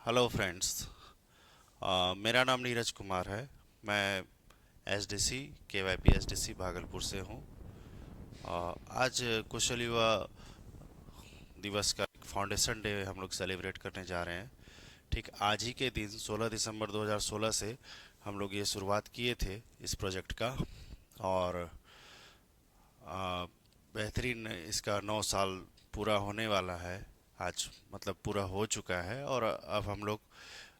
Hello friends. मेरा नाम नीरज कुमार है। मैं एसडीसी केवाईपी एसडीसी भागलपुर से हूँ। आज कुशल युवा दिवस का फाउंडेशन डे हम लोग सेलिब्रेट करने जा रहे हैं। ठीक आज ही के दिन 16 दिसंबर 2016 से हम लोग ये शुरुआत किए थे इस प्रोजेक्ट का। और बेहतरीन इसका 9 साल पूरा होने वाला है। आज मतलब पूरा हो चुका है और अब हम लोग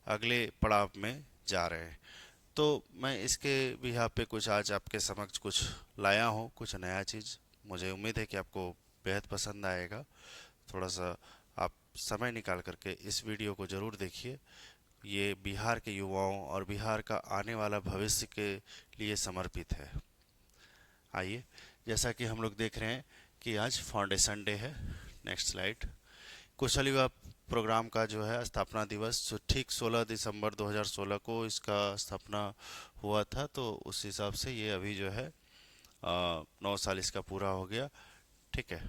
अगले पड़ाव में जा रहे हैं। तो मैं इसके बिहाफ पे कुछ आज आपके समक्ष कुछ लाया हूँ, कुछ नया चीज़। मुझे उम्मीद है कि आपको बेहद पसंद आएगा। थोड़ा सा आप समय निकाल करके इस वीडियो को ज़रूर देखिए। ये बिहार के युवाओं और बिहार का आने वाला भविष्य के लिए समर्पित है। आइए, जैसा कि हम लोग देख रहे हैं कि आज फाउंडेशन डे है। Next slide. Kushal Yuva program का जो है स्थापना दिवस जो ठीक 16 दिसंबर 2016 को इसका स्थापना हुआ था, तो उस हिसाब से ये अभी जो है 9 साल इसका पूरा हो गया। ठीक है।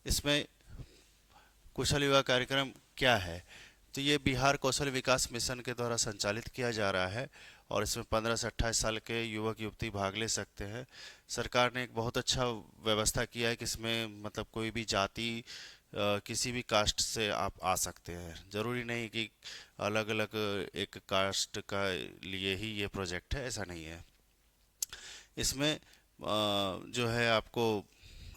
इसमें कुशल युवा कार्यक्रम क्या है? तो ये बिहार कौशल विकास मिशन के द्वारा संचालित किया जा रहा है और इसमें 15 से 28 साल के युवक युवती भाग ले सकते हैं। सरकार ने एक बहुत अच्छा व्यवस्था किया है कि इसमें मतलब कोई भी जाति किसी भी कास्ट से आप आ सकते हैं। ज़रूरी नहीं कि अलग अलग एक कास्ट का लिए ही ये प्रोजेक्ट है, ऐसा नहीं है। इसमें जो है आपको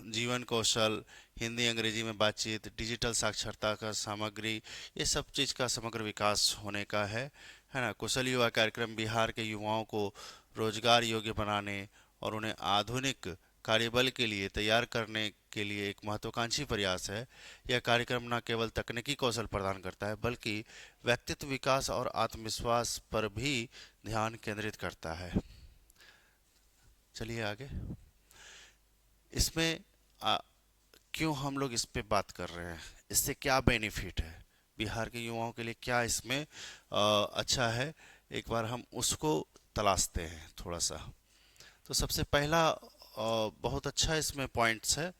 जीवन कौशल, हिंदी अंग्रेजी में बातचीत, डिजिटल साक्षरता का सामग्री, ये सब चीज़ का समग्र विकास होने का है ना। कुशल युवा कार्यक्रम बिहार के युवाओं को रोजगार योग्य बनाने और उन्हें आधुनिक कार्यबल के लिए तैयार करने के लिए एक महत्वाकांक्षी प्रयास है। यह कार्यक्रम न केवल तकनीकी कौशल प्रदान करता है बल्कि व्यक्तित्व विकास और आत्मविश्वास पर भी ध्यान केंद्रित करता है। चलिए आगे। इसमें क्यों हम लोग इस पे बात कर रहे हैं, इससे क्या बेनिफिट है, बिहार के युवाओं के लिए क्या इसमें अच्छा है, एक बार हम उसको तलाशते हैं थोड़ा सा। तो सबसे पहला बहुत अच्छा इसमें पॉइंट्स है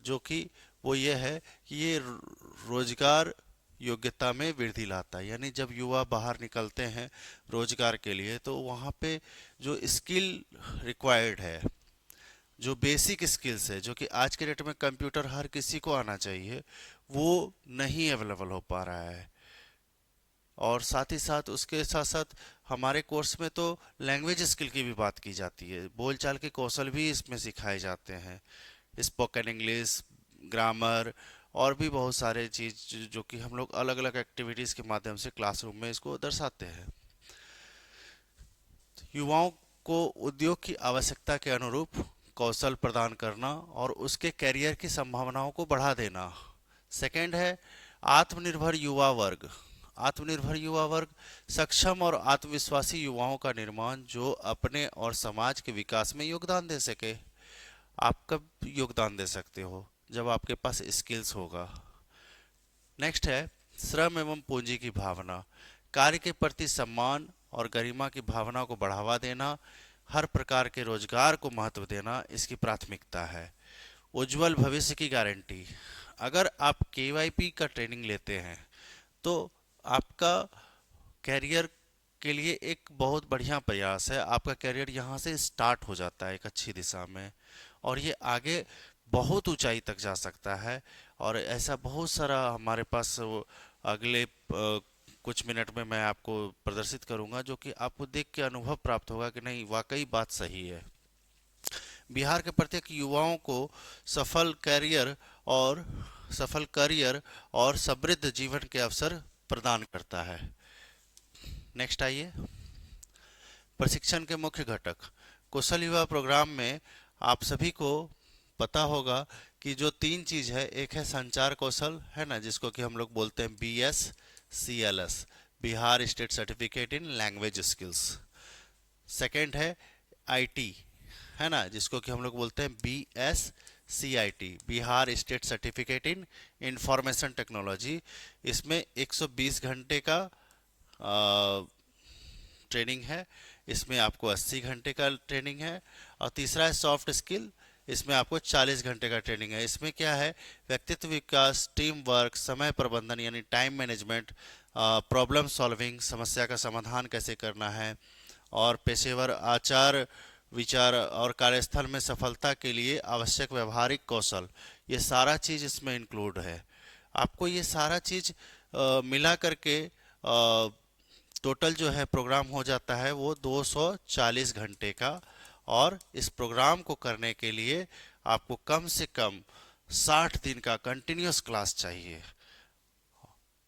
जो कि वो ये है कि ये रोजगार योग्यता में वृद्धि लाता है। यानी जब युवा बाहर निकलते हैं रोजगार के लिए तो वहाँ पे जो स्किल रिक्वायर्ड है, जो बेसिक स्किल्स है, जो कि आज के डेट में कंप्यूटर हर किसी को आना चाहिए, वो नहीं अवेलेबल हो पा रहा है। और साथ ही साथ उसके साथ साथ हमारे कोर्स में तो लैंग्वेज स्किल की भी बात की जाती है, बोलचाल के कौशल भी इसमें सिखाए जाते हैं, स्पोकन इंग्लिश, ग्रामर और भी बहुत सारे चीज जो कि हम लोग अलग अलग एक्टिविटीज के माध्यम से क्लासरूम में इसको दर्शाते हैं। युवाओं को उद्योग की आवश्यकता के अनुरूप कौशल प्रदान करना और उसके करियर की संभावनाओं को बढ़ा देना। सेकंड है आत्मनिर्भर युवा वर्ग। आत्मनिर्भर युवा वर्ग सक्षम और आत्मविश्वासी युवाओं का निर्माण जो अपने और समाज के विकास में योगदान दे सके। आप कब योगदान दे सकते हो? जब आपके पास स्किल्स होगा। नेक्स्ट है श्रम एवं पूंजी की भावना। कार्य के प्रति सम्मान और गरिमा की भावना को बढ़ावा देना, हर प्रकार के रोजगार को महत्व देना इसकी प्राथमिकता है। उज्जवल भविष्य की गारंटी। अगर आप केवाईपी का ट्रेनिंग लेते हैं तो आपका कैरियर के लिए एक बहुत बढ़िया प्रयास है। आपका कैरियर यहाँ से स्टार्ट हो जाता है एक अच्छी दिशा में और ये आगे बहुत ऊंचाई तक जा सकता है। और ऐसा बहुत सारा हमारे पास अगले कुछ मिनट में मैं आपको प्रदर्शित करूंगा जो कि आपको देख के अनुभव प्राप्त होगा कि नहीं, वाकई बात सही है। बिहार के प्रत्येक युवाओं को सफल करियर और सफल करियर और समृद्ध जीवन के अवसर प्रदान करता है। नेक्स्ट आइए। प्रशिक्षण के मुख्य घटक। कौशल युवा प्रोग्राम में आप सभी को पता होगा कि जो तीन चीज है, एक है संचार कौशल, है ना, जिसको कि हम लोग बोलते हैं BSCLS, Bihar state certificate in language skills. Second है IT, है ना, जिसको कि हम लोग बोलते हैं BSCIT, Bihar state certificate in information technology. इसमें 120 घंटे का ट्रेनिंग है, इसमें आपको 80 घंटे का ट्रेनिंग है। और तीसरा है सॉफ्ट स्किल, इसमें आपको 40 घंटे का ट्रेनिंग है। इसमें क्या है, व्यक्तित्व विकास, टीम वर्क, समय प्रबंधन यानी टाइम मैनेजमेंट, प्रॉब्लम सॉल्विंग, समस्या का समाधान कैसे करना है, और पेशेवर आचार विचार और कार्यस्थल में सफलता के लिए आवश्यक व्यवहारिक कौशल, ये सारा चीज़ इसमें इंक्लूड है। आपको ये सारा चीज़ मिला करके टोटल जो है प्रोग्राम हो जाता है वो 240 घंटे का। और इस प्रोग्राम को करने के लिए आपको कम से कम 60 दिन का कंटिन्यूस क्लास चाहिए,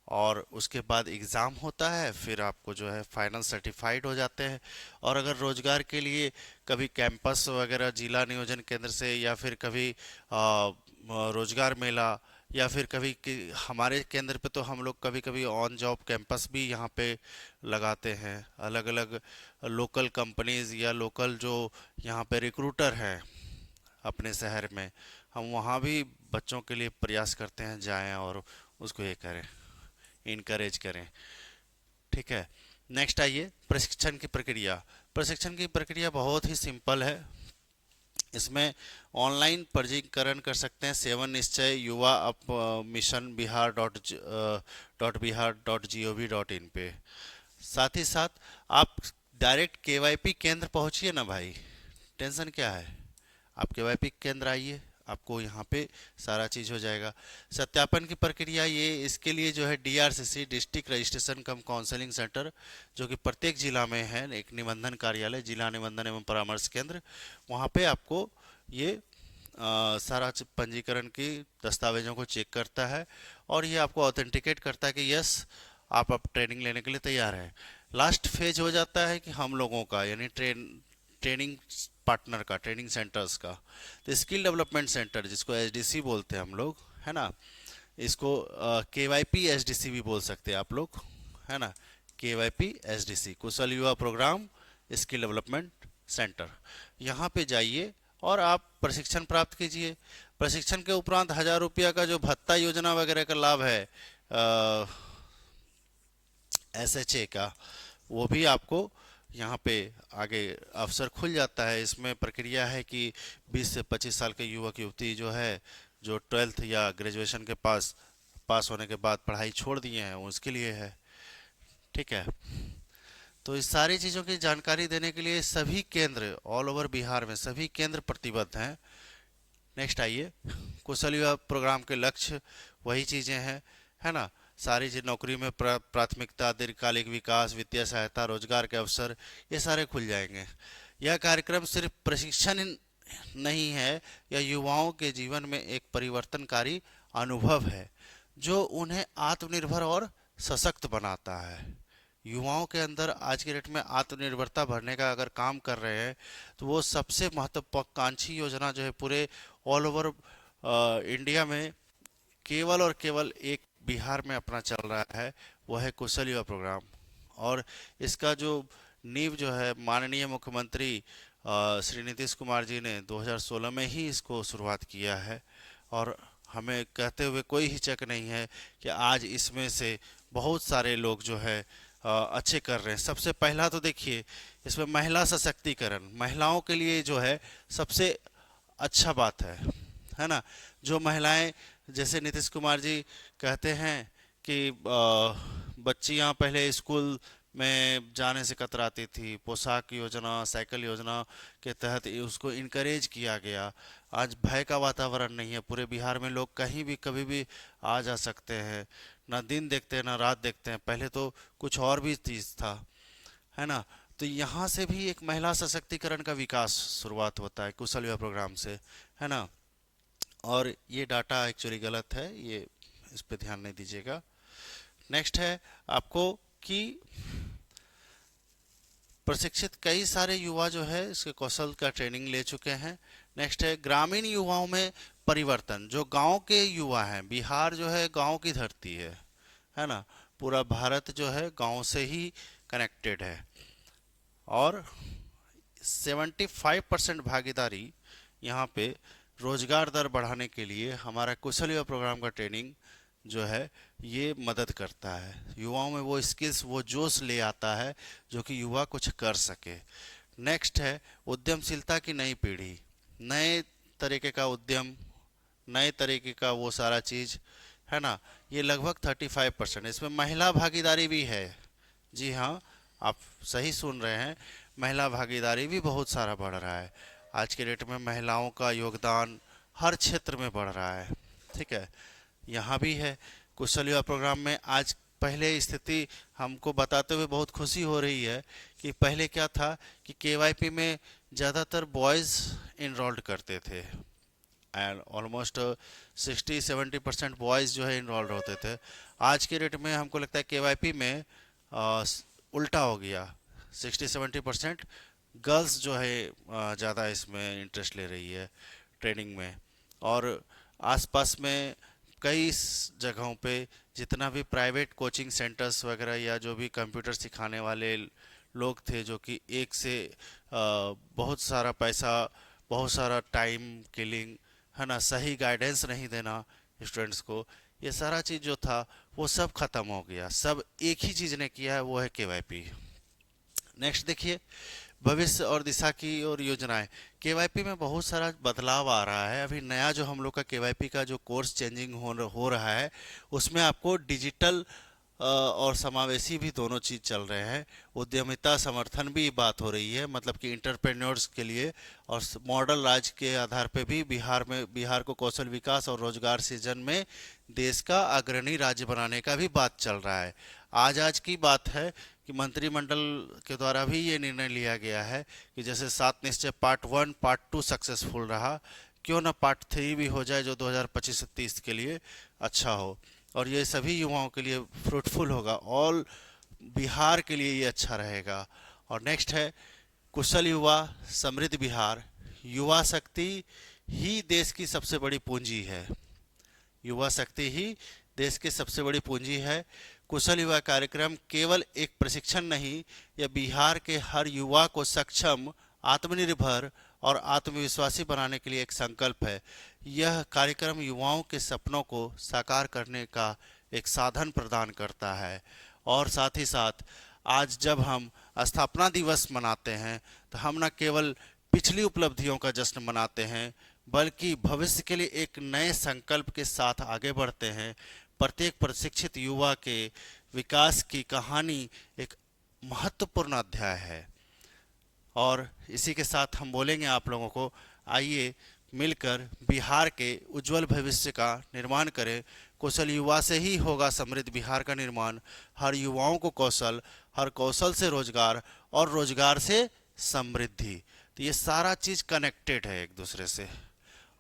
और उसके बाद एग्ज़ाम होता है, फिर आपको जो है फाइनल सर्टिफाइड हो जाते हैं। और अगर रोजगार के लिए कभी कैंपस वगैरह जिला नियोजन केंद्र से, या फिर कभी रोजगार मेला, या फिर कभी हमारे केंद्र पे तो हम लोग कभी कभी ऑन जॉब कैंपस भी यहाँ पे लगाते हैं। अलग अलग लोकल कंपनीज या लोकल जो यहाँ पे रिक्रूटर हैं अपने शहर में, हम वहाँ भी बच्चों के लिए प्रयास करते हैं जाएं और उसको ये करें, इनकरेज करें। ठीक है, नेक्स्ट आइए प्रशिक्षण की प्रक्रिया। प्रशिक्षण की प्रक्रिया बहुत ही सिंपल है। इसमें ऑनलाइन पंजीकरण कर सकते हैं 7 निश्चय युवा अप मिशन बिहार .bihargov.in पे। साथ ही साथ आप डायरेक्ट केवाईपी केंद्र पहुंचिए ना भाई, टेंशन क्या है, आप केवाईपी केंद्र आइए, आपको यहाँ पे सारा चीज़ हो जाएगा। सत्यापन की प्रक्रिया, ये इसके लिए जो है डीआरसीसी डिस्ट्रिक्ट रजिस्ट्रेशन कम काउंसलिंग सेंटर, जो कि प्रत्येक जिला में है, एक निबंधन कार्यालय, जिला निबंधन एवं परामर्श केंद्र, वहाँ पे आपको ये सारा पंजीकरण की दस्तावेजों को चेक करता है, और ये आपको ऑथेंटिकेट करता है कि यस आप अब ट्रेनिंग लेने के लिए तैयार हैं। लास्ट फेज हो जाता है कि हम लोगों का यानी ट्रेनिंग पार्टनर का, ट्रेनिंग सेंटर्स का। तो स्किल डेवलपमेंट सेंटर जिसको एसडीसी बोलते हैं हम लोग, है ना, इसको केवाईपी एसडीसी भी बोल सकते हैं आप लोग, है ना, केवाईपी एसडीसी कुशल Yuva programme skill development centre. यहाँ पे जाइए और आप प्रशिक्षण प्राप्त कीजिए। प्रशिक्षण के उपरांत 1000 रुपया का जो भत्ता योजना वगैरह का लाभ है एसएचए का, वो भी आपको यहाँ पे आगे अवसर खुल जाता है। इसमें प्रक्रिया है कि 20 से 25 साल के युवक युवती जो है, जो 12th या ग्रेजुएशन के पास होने के बाद पढ़ाई छोड़ दिए हैं, उसके लिए है। ठीक है, तो इस सारी चीज़ों की जानकारी देने के लिए सभी केंद्र ऑल ओवर बिहार में सभी केंद्र प्रतिबद्ध हैं। नेक्स्ट आइए, कुशल युवा प्रोग्राम के लक्ष्य वही चीज़ें हैं, है ना, सारी चीज नौकरी में प्राथमिकता, दीर्घकालिक विकास, वित्तीय सहायता, रोजगार के अवसर, ये सारे खुल जाएंगे। यह कार्यक्रम सिर्फ प्रशिक्षण नहीं है, यह युवाओं के जीवन में एक परिवर्तनकारी अनुभव है जो उन्हें आत्मनिर्भर और सशक्त बनाता है। युवाओं के अंदर आज के डेट में आत्मनिर्भरता भरने का अगर काम कर रहे हैं, तो वो सबसे महत्वाकांक्षी योजना जो है पूरे ऑल ओवर इंडिया में केवल और केवल एक बिहार में अपना चल रहा है, वो है कुशल युवा प्रोग्राम। और इसका जो नींव जो है माननीय मुख्यमंत्री श्री नीतीश कुमार जी ने 2016 में ही इसको शुरुआत किया है, और हमें कहते हुए कोई हिचक नहीं है कि आज इसमें से बहुत सारे लोग जो है अच्छे कर रहे हैं। सबसे पहला तो देखिए इसमें महिला सशक्तिकरण, महिलाओं के लिए जो है सबसे अच्छा बात है ना। जो महिलाएं, जैसे नीतीश कुमार जी कहते हैं कि बच्चियां पहले स्कूल में जाने से कतराती थी, पोशाक योजना, साइकिल योजना के तहत उसको इनकरेज किया गया। आज भय का वातावरण नहीं है, पूरे बिहार में लोग कहीं भी कभी भी आ जा सकते हैं, ना दिन देखते हैं ना रात देखते हैं। पहले तो कुछ और भी चीज़ था, है ना। तो यहाँ से भी एक महिला सशक्तिकरण का विकास शुरुआत होता है कुशल युवा प्रोग्राम से, है ना। और ये डाटा एक्चुअली गलत है, ये इस पे ध्यान नहीं दीजिएगा। नेक्स्ट है आपको कि प्रशिक्षित कई सारे युवा जो है इसके कौशल का ट्रेनिंग ले चुके हैं। नेक्स्ट है ग्रामीण युवाओं में परिवर्तन, जो गांव के युवा हैं, बिहार जो है गांव की धरती है ना, पूरा भारत जो है गांव से ही कनेक्टेड है। और 75% भागीदारी यहाँ पे रोजगार दर बढ़ाने के लिए हमारा कुशल युवा प्रोग्राम का ट्रेनिंग जो है ये मदद करता है। युवाओं में वो स्किल्स, वो जोश ले आता है जो कि युवा कुछ कर सके। नेक्स्ट है उद्यमशीलता की नई पीढ़ी, नए तरीके का उद्यम, नए तरीके का वो सारा चीज़ है ना, ये लगभग 35%। इसमें महिला भागीदारी भी है। जी हाँ, आप सही सुन रहे हैं, महिला भागीदारी भी बहुत सारा बढ़ रहा है। आज के डेट में महिलाओं का योगदान हर क्षेत्र में बढ़ रहा है। ठीक है, यहाँ भी है। कुशल युवा प्रोग्राम में आज पहले स्थिति हमको बताते हुए बहुत खुशी हो रही है कि पहले क्या था कि केवाईपी में ज़्यादातर बॉयज़ इनरोल्ड करते थे एंड ऑलमोस्ट 60-70% बॉयज़ जो है इनरोल्ड होते थे। आज के डेट में हमको लगता है केवाईपी में उल्टा हो गया, 60-70% गर्ल्स जो है ज़्यादा इसमें इंटरेस्ट ले रही है ट्रेनिंग में। और आसपास में कई जगहों पे जितना भी प्राइवेट कोचिंग सेंटर्स वगैरह या जो भी कंप्यूटर सिखाने वाले लोग थे, जो कि एक से बहुत सारा पैसा, बहुत सारा टाइम किलिंग है ना, सही गाइडेंस नहीं देना स्टूडेंट्स को, ये सारा चीज़ जो था वो सब खत्म हो गया। सब एक ही चीज़ ने किया है, वो है केवाईपी। नेक्स्ट देखिए, भविष्य और दिशा की और योजनाएं। केवाईपी में बहुत सारा बदलाव आ रहा है। अभी नया जो हम लोग का केवाईपी का जो कोर्स चेंजिंग हो रहा है, उसमें आपको डिजिटल और समावेशी भी दोनों चीज़ चल रहे हैं। उद्यमिता समर्थन भी बात हो रही है, मतलब कि इंटरप्रेन्योर्स के लिए। और मॉडल राज्य के आधार पे भी बिहार को कौशल विकास और रोजगार सृजन में देश का अग्रणी राज्य बनाने का भी बात चल रहा है। आज की बात है कि मंत्रिमंडल के द्वारा भी ये निर्णय लिया गया है कि जैसे 7 निश्चय पार्ट 1 पार्ट 2 सक्सेसफुल रहा, क्यों ना पार्ट 3 भी हो जाए, जो 2025 से 30 के लिए अच्छा हो। और ये सभी युवाओं के लिए फ्रूटफुल होगा, ऑल बिहार के लिए ये अच्छा रहेगा। और नेक्स्ट है कुशल युवा समृद्ध बिहार। युवा शक्ति ही देश की सबसे बड़ी पूंजी है। युवा शक्ति ही देश की सबसे बड़ी पूंजी है। कुशल युवा कार्यक्रम केवल एक प्रशिक्षण नहीं, यह बिहार के हर युवा को सक्षम, आत्मनिर्भर और आत्मविश्वासी बनाने के लिए एक संकल्प है। यह कार्यक्रम युवाओं के सपनों को साकार करने का एक साधन प्रदान करता है। और साथ ही साथ आज जब हम स्थापना दिवस मनाते हैं, तो हम न केवल पिछली उपलब्धियों का जश्न मनाते हैं, बल्कि भविष्य के लिए एक नए संकल्प के साथ आगे बढ़ते हैं। प्रत्येक प्रशिक्षित युवा के विकास की कहानी एक महत्वपूर्ण अध्याय है। और इसी के साथ हम बोलेंगे आप लोगों को, आइए मिलकर बिहार के उज्जवल भविष्य का निर्माण करें। कौशल युवा से ही होगा समृद्ध बिहार का निर्माण। हर युवाओं को कौशल, हर कौशल से रोजगार और रोजगार से समृद्धि। तो ये सारा चीज़ कनेक्टेड है एक दूसरे से।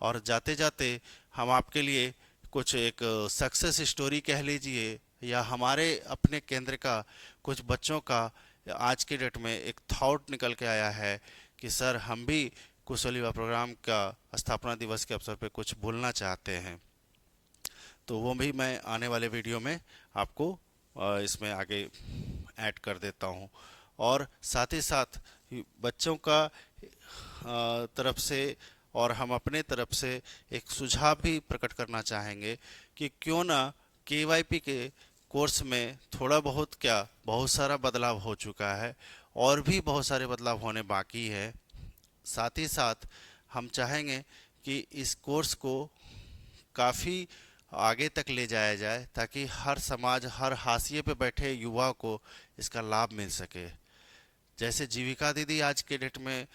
और जाते जाते हम आपके लिए कुछ एक सक्सेस स्टोरी कह लीजिए, या हमारे अपने केंद्र का कुछ बच्चों का आज के डेट में एक थॉट निकल के आया है कि सर हम भी कुशल युवा प्रोग्राम का स्थापना दिवस के अवसर पर कुछ बोलना चाहते हैं। तो वो भी मैं आने वाले वीडियो में आपको इसमें आगे ऐड कर देता हूँ। और साथ ही साथ बच्चों का तरफ से और हम अपने तरफ से एक सुझाव भी प्रकट करना चाहेंगे कि क्यों ना केवाईपी के कोर्स में थोड़ा बहुत क्या, बहुत सारा बदलाव हो चुका है और भी बहुत सारे बदलाव होने बाकी है। साथ ही साथ हम चाहेंगे कि इस कोर्स को काफ़ी आगे तक ले जाया जाए, ताकि हर समाज, हर हाशिए पे बैठे युवा को इसका लाभ मिल सके। जैसे जीविका दीदी आज के डेट में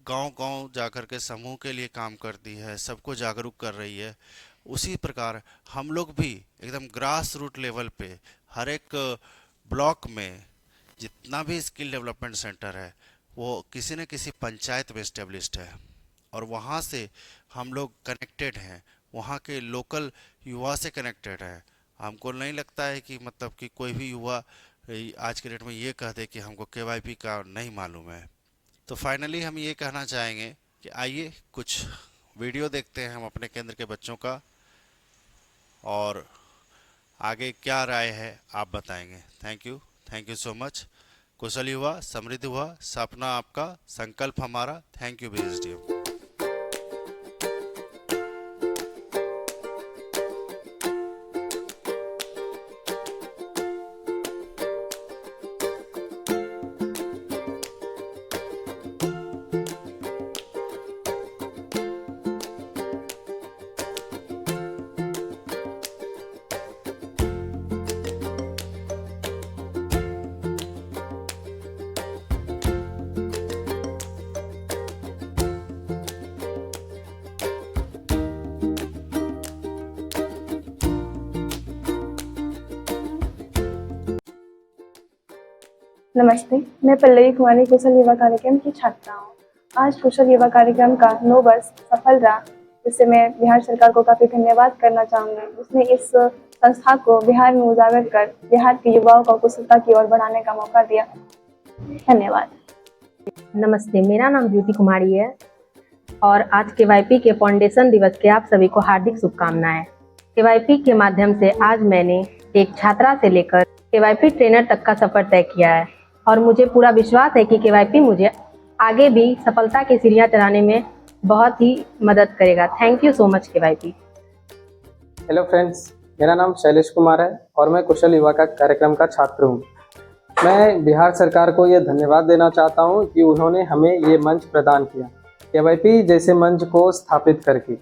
गांव-गांव जाकर के समूह के लिए काम करती है, सबको जागरूक कर रही है, उसी प्रकार हम लोग भी एकदम ग्रास रूट लेवल पे हर एक ब्लॉक में जितना भी स्किल डेवलपमेंट सेंटर है, वो किसी न किसी पंचायत में इस्टेब्लिश्ड है। और वहाँ से हम लोग कनेक्टेड हैं, वहाँ के लोकल युवा से कनेक्टेड हैं। हमको नहीं लगता है कि मतलब कि कोई भी युवा आज के डेट में ये कह दे कि हमको केवाईपी का नहीं मालूम है। तो फाइनली हम ये कहना चाहेंगे कि आइए कुछ वीडियो देखते हैं हम अपने केंद्र के बच्चों का, और आगे क्या राय है आप बताएंगे। Thank you so much. कुशल युवा समृद्ध हुआ, सपना आपका, संकल्प हमारा। Thank you BSDM। नमस्ते, मैं पल्लवी कुमारी कुशल युवा कार्यक्रम की छात्रा हूँ। आज कुशल युवा कार्यक्रम का 9 वर्ष सफल रहा, जिससे मैं बिहार सरकार को काफ़ी धन्यवाद करना चाहूँगी, जिसने इस संस्था को बिहार में उजागर कर बिहार के युवाओं को कुशलता की ओर बढ़ाने का मौका दिया। धन्यवाद। नमस्ते, मेरा नाम ज्योति कुमारी है और आज केवाईपी के फाउंडेशन दिवस के आप सभी को हार्दिक शुभकामनाएं। केवाईपी के माध्यम से आज मैंने एक छात्रा से लेकर केवाईपी ट्रेनर तक का सफर तय किया है और मुझे पूरा विश्वास है कि केवाईपी मुझे आगे भी सफलता की सीढ़ियां चढ़ाने में बहुत ही मदद करेगा। Thank you so much KYP. Hello friends, मेरा नाम शैलेश कुमार है और मैं कुशल युवा का कार्यक्रम का छात्र हूँ। मैं बिहार सरकार को ये धन्यवाद देना चाहता हूँ कि उन्होंने हमें ये मंच प्रदान किया। केवाईपी जैसे मंच को स्थापित करके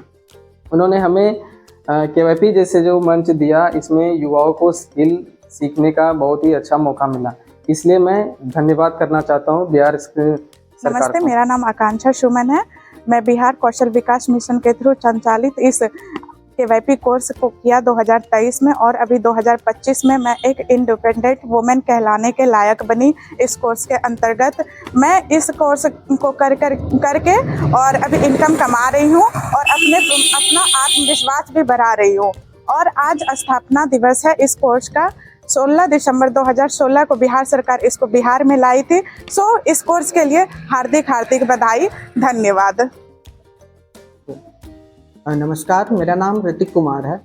उन्होंने हमें केवाईपी जैसे जो मंच दिया, इसमें युवाओं को स्किल सीखने का बहुत ही अच्छा मौका मिला। इसलिए मैं धन्यवाद करना चाहता हूँ बिहार सरकार नमस्ते, को। मेरा नाम आकांक्षा सुमन है। मैं बिहार कौशल विकास मिशन के थ्रू संचालित इस केवाईपी कोर्स को किया 2023 में और अभी 2025 में मैं एक इंडिपेंडेंट वुमेन कहलाने के लायक बनी। इस कोर्स के अंतर्गत मैं इस कोर्स को करके और अभी इनकम कमा रही हूँ और अपना आत्मविश्वास भी बढ़ा रही हूँ। और आज स्थापना दिवस है इस कोर्स का। 16 दिसंबर 2016 को बिहार सरकार इसको बिहार में लाई थी। सो इस कोर्स के लिए हार्दिक बधाई। धन्यवाद। नमस्कार, मेरा नाम ऋतिक कुमार है।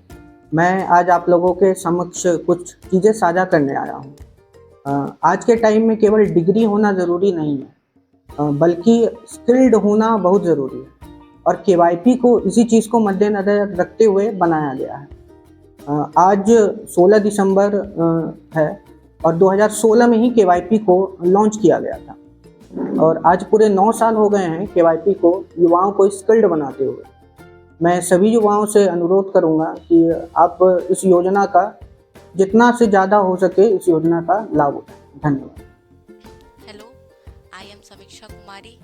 मैं आज आप लोगों के समक्ष कुछ चीज़ें साझा करने आया हूँ। आज के टाइम में केवल डिग्री होना ज़रूरी नहीं है, बल्कि स्किल्ड होना बहुत ज़रूरी है और केवाईपी को इसी चीज़ को मद्देनज़र रखते हुए बनाया गया है। आज 16 दिसंबर है और 2016 में ही केवाईपी को लॉन्च किया गया था और आज पूरे 9 साल हो गए हैं केवाईपी को युवाओं को स्किल्ड बनाते हुए। मैं सभी युवाओं से अनुरोध करूंगा कि आप इस योजना का जितना से ज़्यादा हो सके इस योजना का लाभ उठाएं। धन्यवाद। Hello, I am Samiksha Kumari.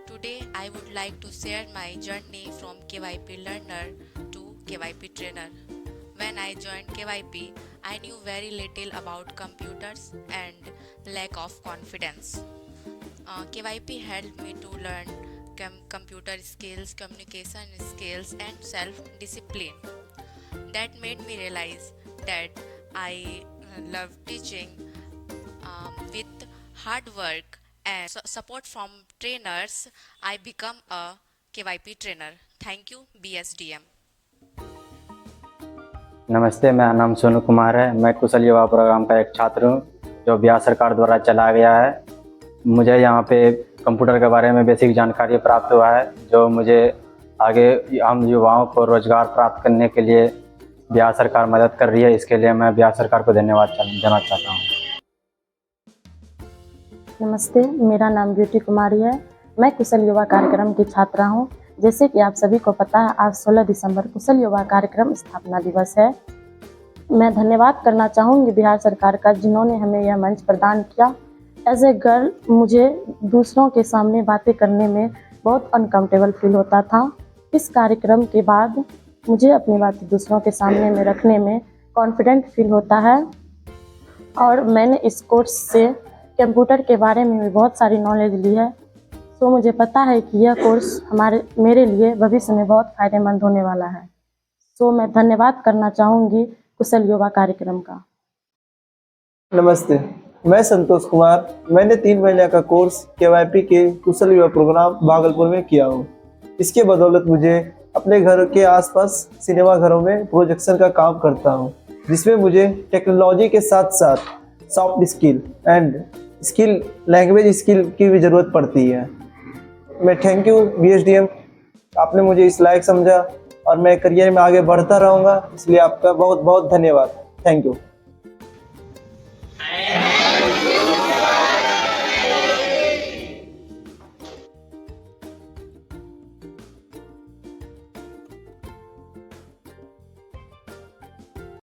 Today I would like to share my journey from KYP learner to KYP trainer. When I joined KYP, I knew very little about computers and lack of confidence. KYP helped me to learn computer skills, communication skills and self-discipline. That made me realize that I love teaching. With hard work and support from trainers, I become a KYP trainer. Thank you, BSDM. नमस्ते, मेरा नाम सोनू कुमार है। मैं कुशल Yuva program का एक छात्र हूँ जो बिहार सरकार द्वारा चलाया गया है। मुझे यहाँ पे कंप्यूटर के बारे में बेसिक जानकारी प्राप्त हुआ है जो मुझे आगे हम युवाओं को रोज़गार प्राप्त करने के लिए बिहार सरकार मदद कर रही है। इसके लिए मैं बिहार सरकार को धन्यवाद देना चाहता हूँ। नमस्ते, मेरा नाम ज्योति कुमारी है। मैं कुशल युवा कार्यक्रम की छात्रा हूँ। जैसे कि आप सभी को पता है, आज 16 दिसंबर कुशल युवा कार्यक्रम स्थापना दिवस है। मैं धन्यवाद करना चाहूँगी बिहार सरकार का, जिन्होंने हमें यह मंच प्रदान किया। एज ए गर्ल मुझे दूसरों के सामने बातें करने में बहुत अनकम्फर्टेबल फील होता था। इस कार्यक्रम के बाद मुझे अपनी बातें दूसरों के सामने में रखने में कॉन्फिडेंट फील होता है और मैंने इस कोर्स से कंप्यूटर के बारे में भी बहुत सारी नॉलेज ली है। तो मुझे पता है कि यह कोर्स मेरे लिए भविष्य में बहुत फ़ायदेमंद होने वाला है। तो मैं धन्यवाद करना चाहूँगी कुशल युवा कार्यक्रम का। नमस्ते, मैं संतोष कुमार। मैंने 3 महीने का कोर्स केवाईपी के कुशल युवा प्रोग्राम भागलपुर में किया हूँ। इसके बदौलत मुझे अपने घर के आसपास सिनेमा घरों में प्रोजेक्शन का काम करता हूँ, जिसमें मुझे टेक्नोलॉजी के साथ साथ soft skill and language skill की भी ज़रूरत पड़ती है। मैं थैंक यू BSDM, आपने मुझे इस लायक समझा और मैं करियर में आगे बढ़ता रहूँगा, इसलिए आपका बहुत बहुत धन्यवाद। Thank you.